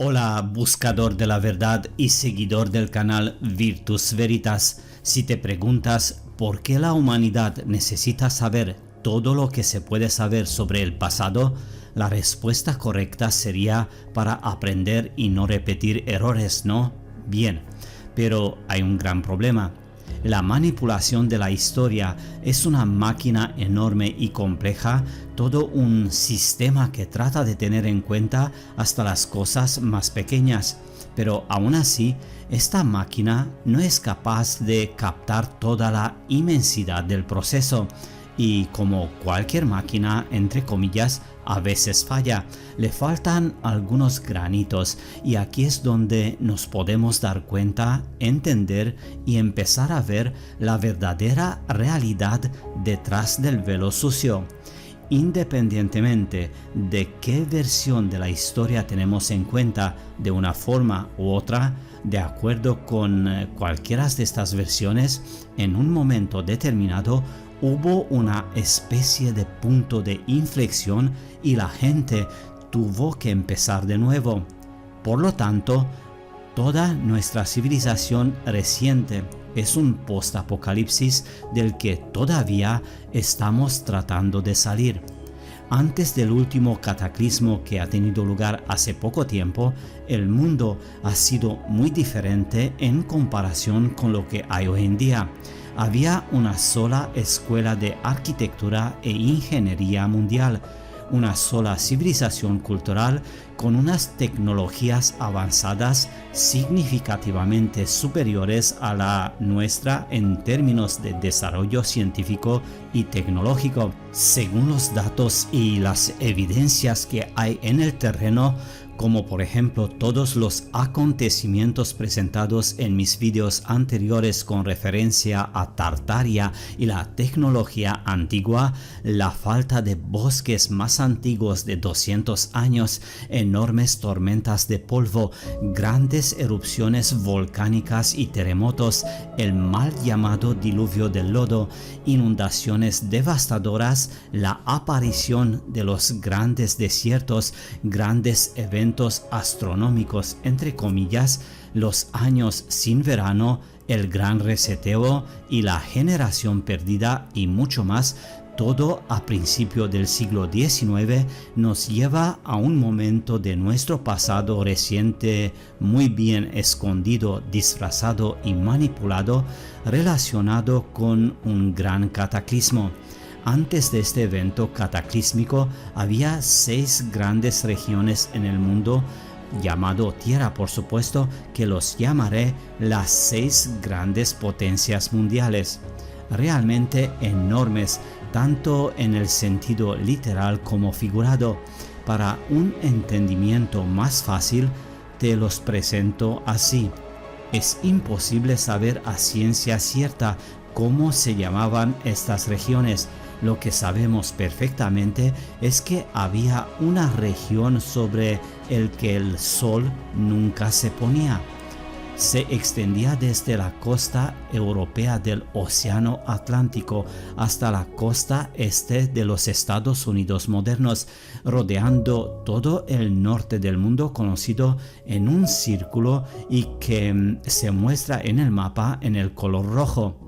Hola, buscador de la verdad y seguidor del canal Virtus Veritas. Si te preguntas por qué la humanidad necesita saber todo lo que se puede saber sobre el pasado, la respuesta correcta sería para aprender y no repetir errores, ¿no? Bien, pero hay un gran problema. La manipulación de la historia es una máquina enorme y compleja, todo un sistema que trata de tener en cuenta hasta las cosas más pequeñas. Pero aún así, esta máquina no es capaz de captar toda la inmensidad del proceso. Y como cualquier máquina, entre comillas, a veces falla, le faltan algunos granitos, y aquí es donde nos podemos dar cuenta, entender y empezar a ver la verdadera realidad detrás del velo sucio. Independientemente de qué versión de la historia tenemos en cuenta, de una forma u otra, de acuerdo con cualquiera de estas versiones, en un momento determinado hubo una especie de punto de inflexión y la gente tuvo que empezar de nuevo. Por lo tanto, toda nuestra civilización reciente es un post-apocalipsis del que todavía estamos tratando de salir. Antes del último cataclismo que ha tenido lugar hace poco tiempo, el mundo ha sido muy diferente en comparación con lo que hay hoy en día. Había una sola escuela de arquitectura e ingeniería mundial, una sola civilización cultural con unas tecnologías avanzadas significativamente superiores a la nuestra en términos de desarrollo científico y tecnológico. Según los datos y las evidencias que hay en el terreno, como por ejemplo todos los acontecimientos presentados en mis vídeos anteriores con referencia a Tartaria y la tecnología antigua, la falta de bosques más antiguos de 200 años, enormes tormentas de polvo, grandes erupciones volcánicas y terremotos, el mal llamado diluvio del lodo, inundaciones devastadoras, la aparición de los grandes desiertos, grandes eventos astronómicos, entre comillas, los años sin verano, el gran reseteo y la generación perdida y mucho más, todo a principio del siglo XIX nos lleva a un momento de nuestro pasado reciente muy bien escondido, disfrazado y manipulado, relacionado con un gran cataclismo. Antes de este evento cataclísmico había 6 grandes regiones en el mundo, llamado Tierra por supuesto, que los llamaré las 6 grandes potencias mundiales. Realmente enormes, tanto en el sentido literal como figurado. Para un entendimiento más fácil, te los presento así. Es imposible saber a ciencia cierta cómo se llamaban estas regiones. Lo que sabemos perfectamente es que había una región sobre el que el sol nunca se ponía. Se extendía desde la costa europea del Océano Atlántico hasta la costa este de los Estados Unidos modernos, rodeando todo el norte del mundo conocido en un círculo y que se muestra en el mapa en el color rojo.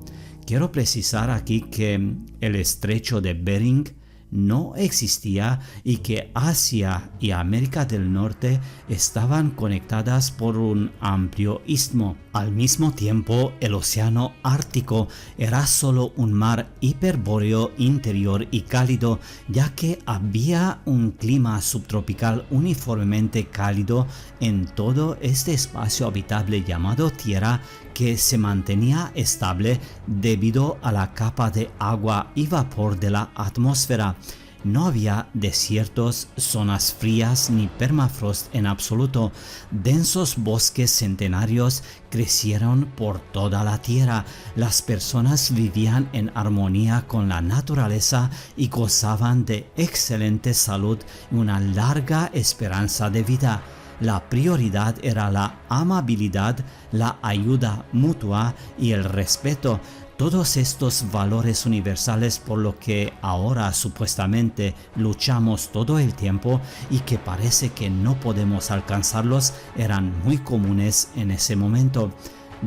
Quiero precisar aquí que el estrecho de Bering no existía y que Asia y América del Norte estaban conectadas por un amplio istmo. Al mismo tiempo, el océano Ártico era solo un mar hiperbóreo interior y cálido, ya que había un clima subtropical uniformemente cálido en todo este espacio habitable llamado Tierra, que se mantenía estable debido a la capa de agua y vapor de la atmósfera. No había desiertos, zonas frías ni permafrost en absoluto. Densos bosques centenarios crecieron por toda la tierra. Las personas vivían en armonía con la naturaleza y gozaban de excelente salud y una larga esperanza de vida. La prioridad era la amabilidad, la ayuda mutua y el respeto. Todos estos valores universales por lo que ahora supuestamente luchamos todo el tiempo y que parece que no podemos alcanzarlos eran muy comunes en ese momento.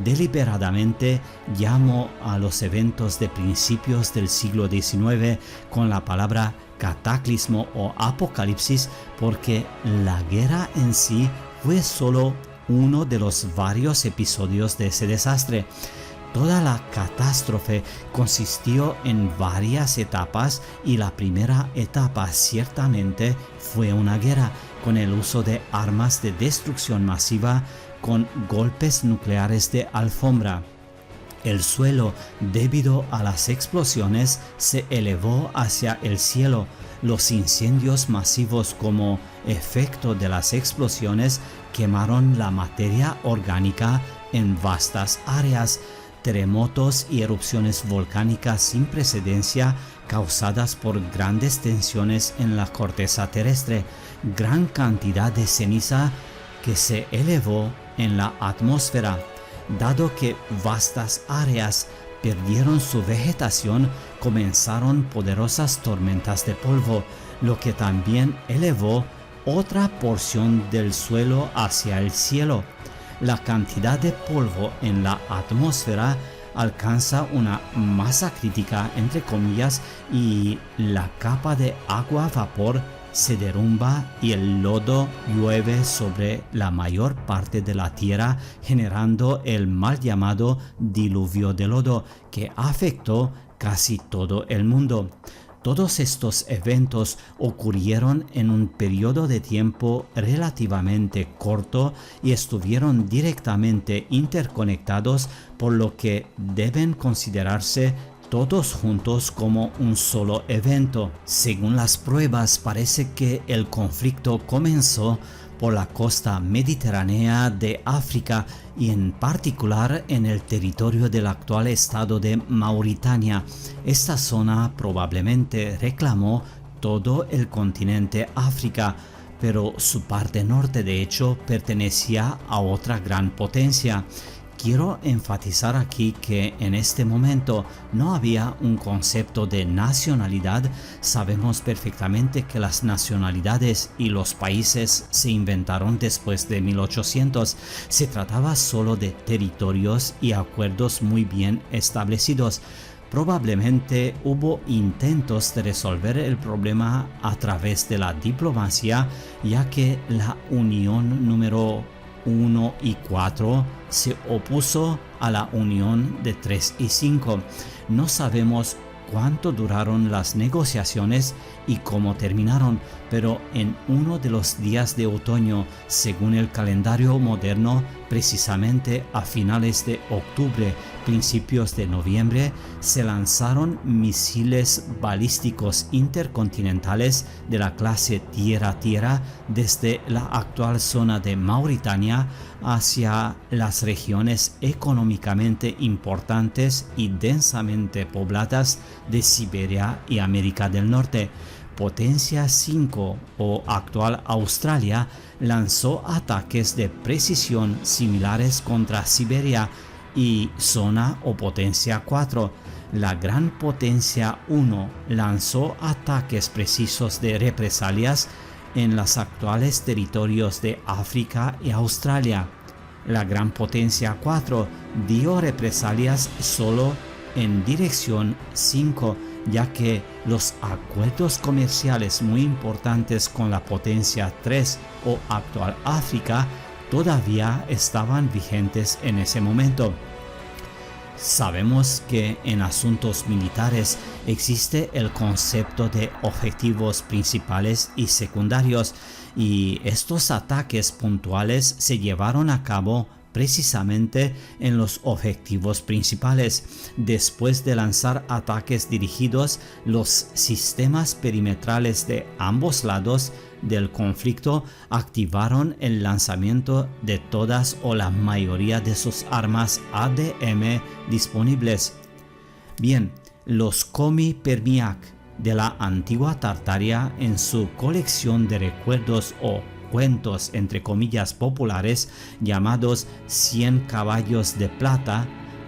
Deliberadamente llamo a los eventos de principios del siglo XIX con la palabra cataclismo o apocalipsis porque la guerra en sí fue solo uno de los varios episodios de ese desastre. Toda la catástrofe consistió en varias etapas y la primera etapa ciertamente fue una guerra con el uso de armas de destrucción masiva con golpes nucleares de alfombra. El suelo, debido a las explosiones, se elevó hacia el cielo. Los incendios masivos como efecto de las explosiones quemaron la materia orgánica en vastas áreas. Terremotos y erupciones volcánicas sin precedencia causadas por grandes tensiones en la corteza terrestre, gran cantidad de ceniza que se elevó en la atmósfera. Dado que vastas áreas perdieron su vegetación, comenzaron poderosas tormentas de polvo, lo que también elevó otra porción del suelo hacia el cielo. La cantidad de polvo en la atmósfera alcanza una masa crítica, entre comillas, y la capa de agua-vapor se derrumba y el lodo llueve sobre la mayor parte de la tierra, generando el mal llamado diluvio de lodo, que afectó casi todo el mundo. Todos estos eventos ocurrieron en un periodo de tiempo relativamente corto y estuvieron directamente interconectados, por lo que deben considerarse todos juntos como un solo evento. Según las pruebas, parece que el conflicto comenzó por la costa mediterránea de África y en particular en el territorio del actual estado de Mauritania. Esta zona probablemente reclamó todo el continente África, pero su parte norte de hecho pertenecía a otra gran potencia. Quiero enfatizar aquí que en este momento no había un concepto de nacionalidad. Sabemos perfectamente que las nacionalidades y los países se inventaron después de 1800. Se trataba solo de territorios y acuerdos muy bien establecidos. Probablemente hubo intentos de resolver el problema a través de la diplomacia, ya que la unión número 1 y 4 se opuso a la unión de 3 y 5. No sabemos cuánto duraron las negociaciones y cómo terminaron, pero en uno de los días de otoño, según el calendario moderno, precisamente a finales de octubre, principios de noviembre, se lanzaron misiles balísticos intercontinentales de la clase Tierra-Tierra desde la actual zona de Mauritania hacia las regiones económicamente importantes y densamente pobladas de Siberia y América del Norte. Potencia 5 o actual Australia lanzó ataques de precisión similares contra Siberia y zona o potencia 4. La gran potencia 1 lanzó ataques precisos de represalias en los actuales territorios de África y Australia. La gran potencia 4 dio represalias solo en dirección 5, ya que los acuerdos comerciales muy importantes con la potencia 3 o actual África todavía estaban vigentes en ese momento. Sabemos que en asuntos militares existe el concepto de objetivos principales y secundarios, y estos ataques puntuales se llevaron a cabo precisamente en los objetivos principales. Después de lanzar ataques dirigidos, los sistemas perimetrales de ambos lados del conflicto activaron el lanzamiento de todas o la mayoría de sus armas ADM disponibles. Bien, los Komi Permiak de la antigua Tartaria, en su colección de recuerdos o cuentos entre comillas populares llamados 100 caballos de plata,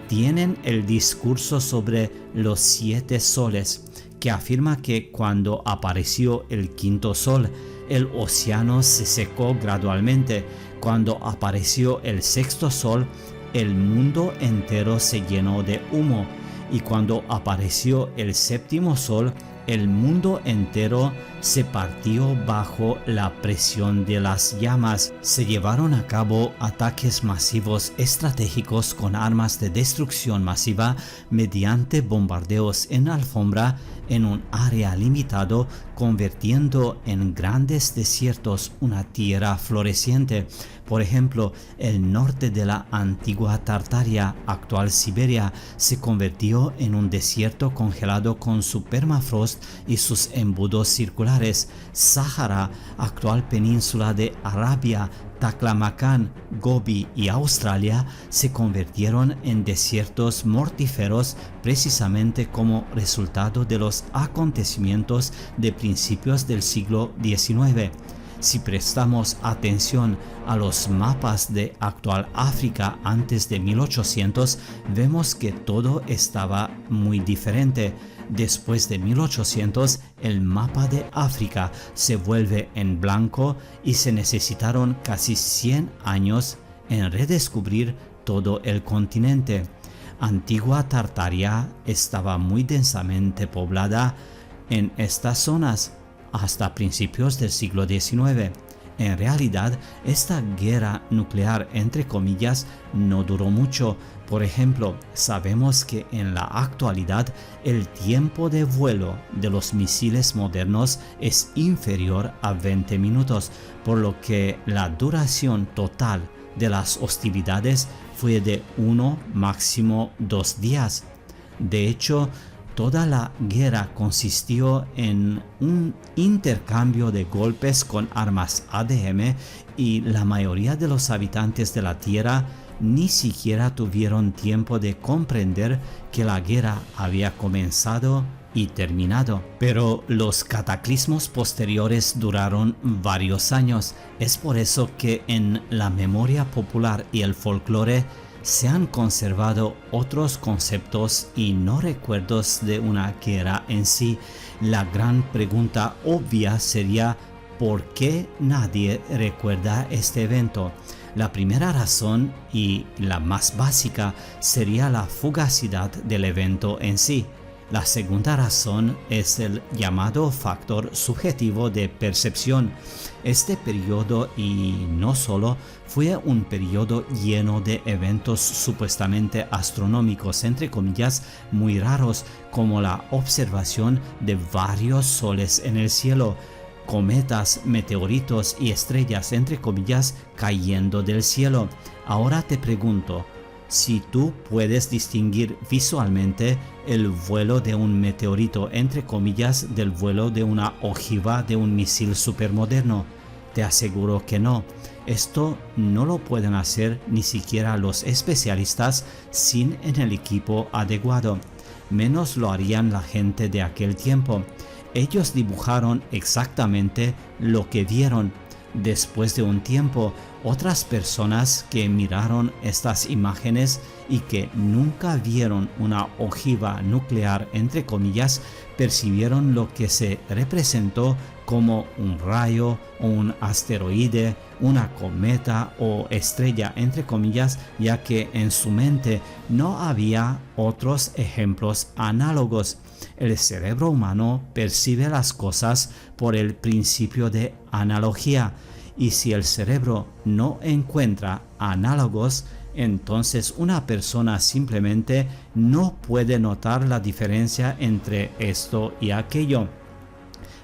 tienen el discurso sobre los 7 soles, que afirma que cuando apareció el quinto sol, el océano se secó gradualmente. Cuando apareció el sexto sol, el mundo entero se llenó de humo. Y cuando apareció el séptimo sol, el mundo entero se partió bajo la presión de las llamas. Se llevaron a cabo ataques masivos estratégicos con armas de destrucción masiva mediante bombardeos en alfombra en un área limitado, convirtiendo en grandes desiertos una tierra floreciente. Por ejemplo, el norte de la antigua Tartaria, actual Siberia, se convirtió en un desierto congelado con su permafrost y sus embudos circulares. Sáhara, actual península de Arabia, Taklamakan, Gobi y Australia se convirtieron en desiertos mortíferos precisamente como resultado de los acontecimientos de principios del siglo XIX. Si prestamos atención a los mapas de actual África antes de 1800, vemos que todo estaba muy diferente. Después de 1800, el mapa de África se vuelve en blanco y se necesitaron casi 100 años en redescubrir todo el continente. Antigua Tartaria estaba muy densamente poblada en estas zonas hasta principios del siglo XIX. En realidad, esta guerra nuclear, entre comillas, no duró mucho. Por ejemplo, sabemos que en la actualidad el tiempo de vuelo de los misiles modernos es inferior a 20 minutos, por lo que la duración total de las hostilidades fue de 1, máximo 2 días. De hecho, toda la guerra consistió en un intercambio de golpes con armas ADM y la mayoría de los habitantes de la Tierra ni siquiera tuvieron tiempo de comprender que la guerra había comenzado y terminado. Pero los cataclismos posteriores duraron varios años. Es por eso que en la memoria popular y el folclore se han conservado otros conceptos y no recuerdos de una guerra en sí. La gran pregunta obvia sería ¿por qué nadie recuerda este evento? La primera razón y la más básica sería la fugacidad del evento en sí. La segunda razón es el llamado factor subjetivo de percepción. Este periodo, y no solo, fue un periodo lleno de eventos supuestamente astronómicos, entre comillas, muy raros, como la observación de varios soles en el cielo, cometas, meteoritos y estrellas, entre comillas, cayendo del cielo. Ahora te pregunto, si tú puedes distinguir visualmente el vuelo de un meteorito, entre comillas, del vuelo de una ojiva de un misil supermoderno, te aseguro que no. Esto no lo pueden hacer ni siquiera los especialistas sin el equipo adecuado. Menos lo harían la gente de aquel tiempo. Ellos dibujaron exactamente lo que vieron. Después de un tiempo, otras personas que miraron estas imágenes y que nunca vieron una ojiva nuclear, entre comillas, percibieron lo que se representó como un rayo o un asteroide, una cometa o estrella, entre comillas, ya que en su mente no había otros ejemplos análogos. El cerebro humano percibe las cosas por el principio de analogía, y si el cerebro no encuentra análogos, entonces una persona simplemente no puede notar la diferencia entre esto y aquello.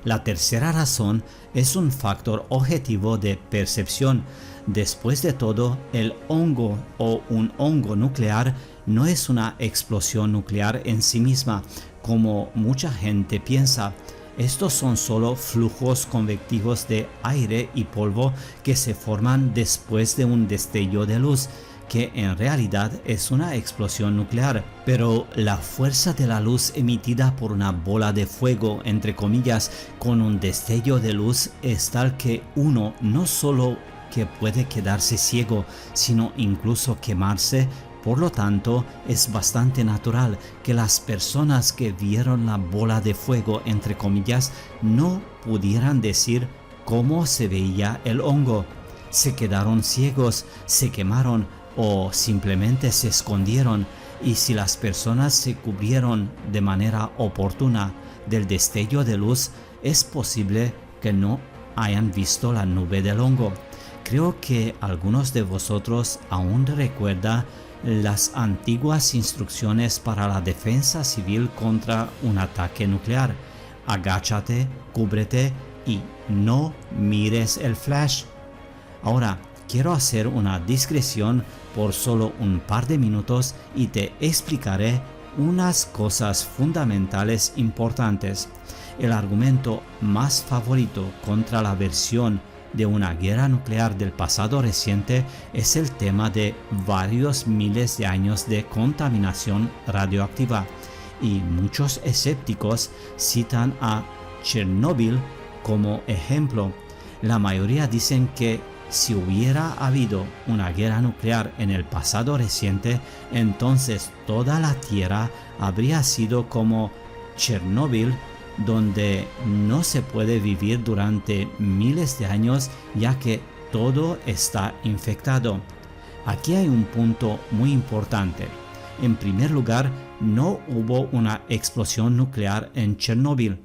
La tercera razón es un factor objetivo de percepción. Después de todo, el hongo o un hongo nuclear no es una explosión nuclear en sí misma, como mucha gente piensa. Estos son solo flujos convectivos de aire y polvo que se forman después de un destello de luz, que en realidad es una explosión nuclear. Pero la fuerza de la luz emitida por una bola de fuego, entre comillas, con un destello de luz es tal que uno no solo que puede quedarse ciego, sino incluso quemarse Por lo tanto, es bastante natural que las personas que vieron la bola de fuego, entre comillas, no pudieran decir cómo se veía el hongo. Se quedaron ciegos, se quemaron o simplemente se escondieron, y si las personas se cubrieron de manera oportuna del destello de luz, es posible que no hayan visto la nube del hongo. Creo que algunos de vosotros aún recuerdan las antiguas instrucciones para la defensa civil contra un ataque nuclear. Agáchate, cúbrete y no mires el flash. Ahora, quiero hacer una discreción por solo un par de minutos y te explicaré unas cosas fundamentales importantes. El argumento más favorito contra la versión de una guerra nuclear del pasado reciente es el tema de varios miles de años de contaminación radioactiva, y muchos escépticos citan a Chernobyl como ejemplo. La mayoría dicen que si hubiera habido una guerra nuclear en el pasado reciente, entonces toda la Tierra habría sido como Chernobyl, donde no se puede vivir durante miles de años ya que todo está infectado. Aquí hay un punto muy importante. En primer lugar, no hubo una explosión nuclear en Chernobyl.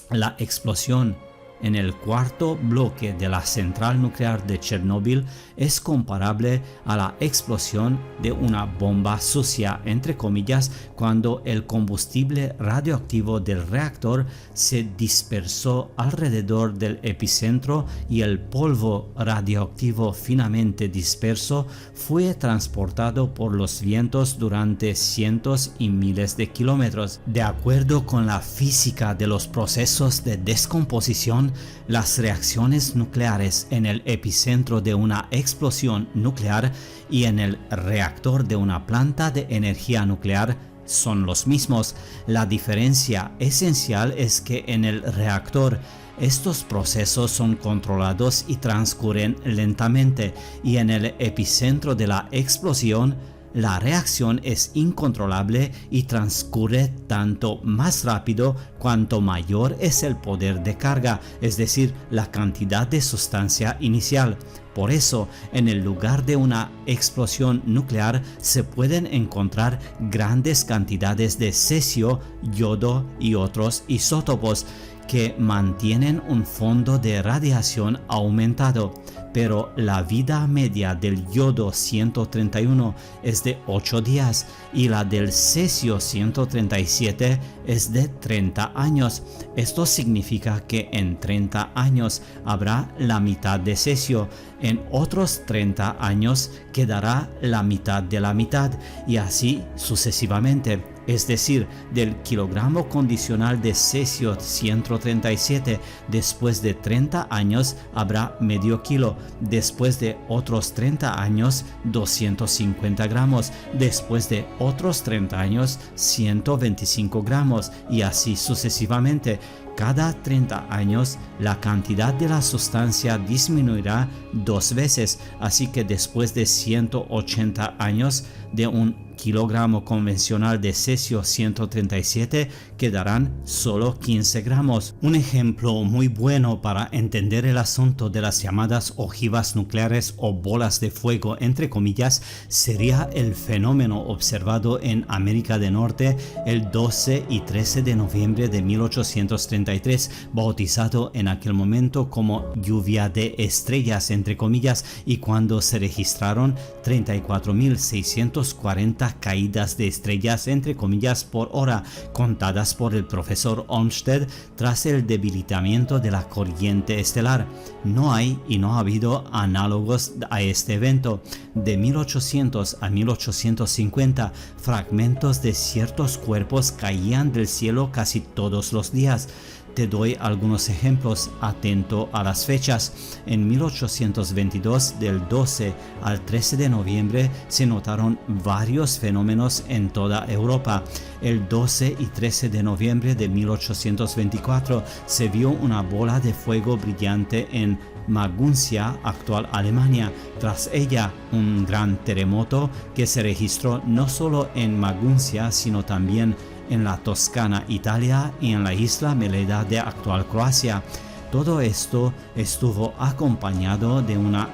La explosión en el cuarto bloque de la central nuclear de Chernobyl es comparable a la explosión de una bomba sucia, entre comillas, cuando el combustible radioactivo del reactor se dispersó alrededor del epicentro y el polvo radioactivo finamente disperso fue transportado por los vientos durante cientos y miles de kilómetros. De acuerdo con la física de los procesos de descomposición, las reacciones nucleares en el epicentro de una explosión nuclear y en el reactor de una planta de energía nuclear son los mismos. La diferencia esencial es que en el reactor estos procesos son controlados y transcurren lentamente, y en el epicentro de la explosión la reacción es incontrolable y transcurre tanto más rápido cuanto mayor es el poder de carga, es decir, la cantidad de sustancia inicial. Por eso, en el lugar de una explosión nuclear se pueden encontrar grandes cantidades de cesio, yodo y otros isótopos que mantienen un fondo de radiación aumentado, pero la vida media del yodo 131 es de 8 días y la del cesio 137 es de 30 años. Esto significa que en 30 años habrá la mitad de cesio, en otros 30 años quedará la mitad de la mitad, y así sucesivamente. Es decir, del kilogramo condicional de cesio 137, después de 30 años habrá medio kilo, después de otros 30 años 250 gramos, después de otros 30 años 125 gramos, y así sucesivamente. Cada 30 años la cantidad de la sustancia disminuirá 2 veces, así que después de 180 años de un kilogramo convencional de cesio 137 quedarán solo 15 gramos. Un ejemplo muy bueno para entender el asunto de las llamadas ojivas nucleares o bolas de fuego, entre comillas, sería el fenómeno observado en América del Norte el 12 y 13 de noviembre de 1833, bautizado en aquel momento como lluvia de estrellas, entre comillas, y cuando se registraron 34.640 caídas de estrellas, entre comillas, por hora, contadas por el profesor Olmsted tras el debilitamiento de la corriente estelar. No hay y no ha habido análogos a este evento. De 1800 a 1850, fragmentos de ciertos cuerpos caían del cielo casi todos los días. Te doy algunos ejemplos, atento a las fechas. En 1822, del 12 al 13 de noviembre, se notaron varios fenómenos en toda Europa. El 12 y 13 de noviembre de 1824 se vio una bola de fuego brillante en Maguncia, actual Alemania. Tras ella, un gran terremoto que se registró no solo en Maguncia, sino también en la Toscana, Italia, y en la isla Meleda de actual Croacia. Todo esto estuvo acompañado de una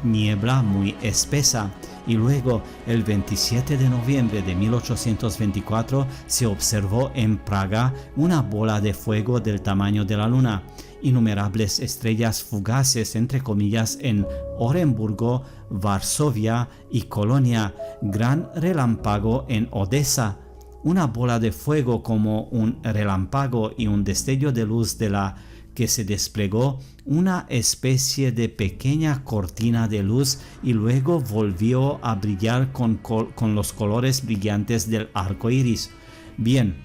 niebla muy espesa. Y luego, el 27 de noviembre de 1824, se observó en Praga una bola de fuego del tamaño de la luna. Innumerables estrellas fugaces, entre comillas, en Orenburgo, Varsovia y Colonia. Gran relámpago en Odessa. Una bola de fuego como un relámpago y un destello de luz de la que se desplegó una especie de pequeña cortina de luz y luego volvió a brillar con los colores brillantes del arco iris. Bien,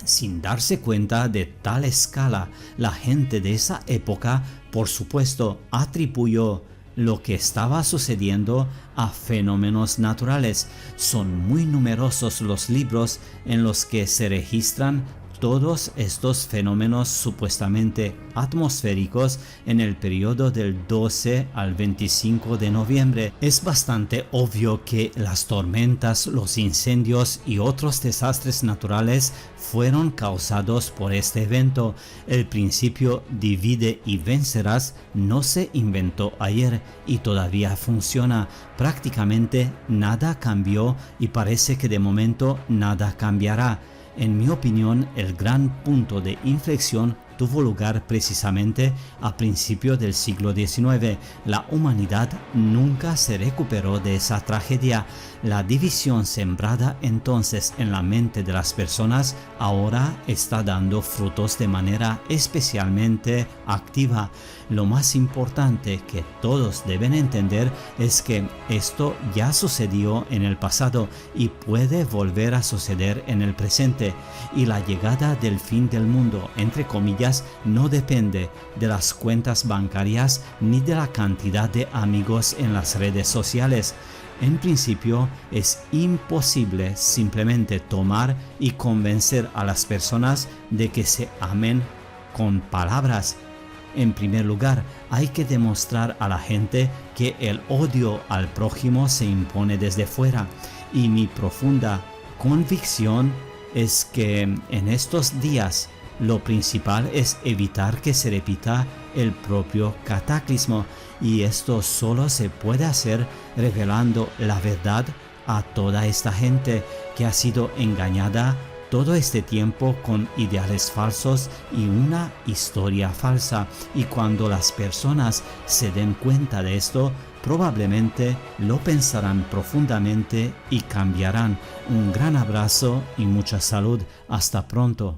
sin darse cuenta de tal escala, la gente de esa época, por supuesto, atribuyó lo que estaba sucediendo a fenómenos naturales. Son muy numerosos los libros en los que se registran todos estos fenómenos supuestamente atmosféricos en el periodo del 12 al 25 de noviembre. Es bastante obvio que las tormentas, los incendios y otros desastres naturales fueron causados por este evento. El principio divide y vencerás no se inventó ayer y todavía funciona. Prácticamente nada cambió y parece que de momento nada cambiará. En mi opinión, el gran punto de inflexión tuvo lugar precisamente a principios del siglo XIX. La humanidad nunca se recuperó de esa tragedia. La división sembrada entonces en la mente de las personas ahora está dando frutos de manera especialmente activa. Lo más importante que todos deben entender es que esto ya sucedió en el pasado y puede volver a suceder en el presente. Y la llegada del fin del mundo, entre comillas, no depende de las cuentas bancarias ni de la cantidad de amigos en las redes sociales. En principio, es imposible simplemente tomar y convencer a las personas de que se amen con palabras. En primer lugar, hay que demostrar a la gente que el odio al prójimo se impone desde fuera. Y mi profunda convicción es que en estos días lo principal es evitar que se repita el propio cataclismo, y esto solo se puede hacer revelando la verdad a toda esta gente que ha sido engañada todo este tiempo con ideales falsos y una historia falsa. Y cuando las personas se den cuenta de esto, probablemente lo pensarán profundamente y cambiarán. Un gran abrazo y mucha salud. Hasta pronto.